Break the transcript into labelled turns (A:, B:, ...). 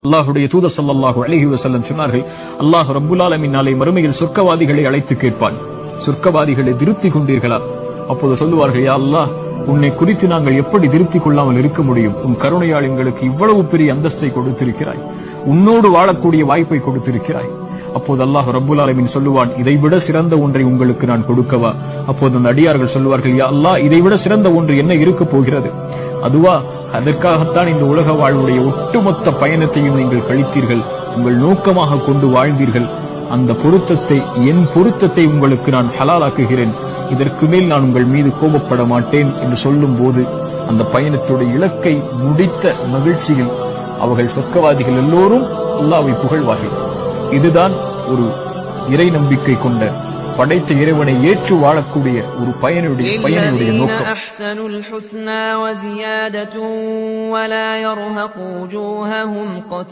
A: அல்லாஹ்வுடைய தூதர் ஸல்லல்லாஹு அலைஹி வஸல்லம் சொன்னார்கள், அல்லாஹ் ரப்புல் ஆலமீன் நாளை மறுமையில் சொர்க்கவாதிகளை அழைத்து கேட்பான், சொர்க்கவாதிகளை திருப்தி கொண்டீர்களா? அப்போது சொல்லுவார்கள், யா அல்லாஹ், உன்னை குறித்து நாங்கள் எப்படி திருப்தி கொள்ளாமல் இருக்க முடியும்? உன் கருணையால் எங்களுக்கு இவ்வளவு பெரிய அந்தஸ்தை கொடுத்திருக்கிறாய், உன்னோடு வாழக்கூடிய வாய்ப்பை கொடுத்திருக்கிறாய். அப்போது அல்லாஹ் ரப்புல் ஆலமீன் சொல்லுவான், இதைவிட சிறந்த ஒன்றை உங்களுக்கு நான் கொடுக்கவா? அப்போது அந்த அடியார்கள் சொல்லுவார்கள், யா அல்லாஹ், இதைவிட சிறந்த ஒன்று என்ன இருக்க போகிறது? அதுவா? அதற்காகத்தான் இந்த உலக வாழ்வுடைய ஒட்டுமொத்த பயணத்தையும் நீங்கள் கழித்தீர்கள், உங்கள் நோக்கமாக கொண்டு வாழ்ந்தீர்கள். அந்த பொருத்தத்தை, என் பொருத்தத்தை உங்களுக்கு நான் ஹலாலாக்குகிறேன், இதற்கு மேல் நான் உங்கள் மீது கோபப்பட மாட்டேன் என்று சொல்லும் போது அந்த பயணத்துடைய இலக்கை முடித்த மகிழ்ச்சியில் அவர்கள் சொர்க்கவாதிகள் எல்லோரும் அல்லாஹ்வை புகழ்வார்கள். இதுதான் ஒரு இறை நம்பிக்கை கொண்ட, படைத்த இறைவனை ஏற்று வாழக்கூடிய ஒரு பயனுடைய நோக்கம்.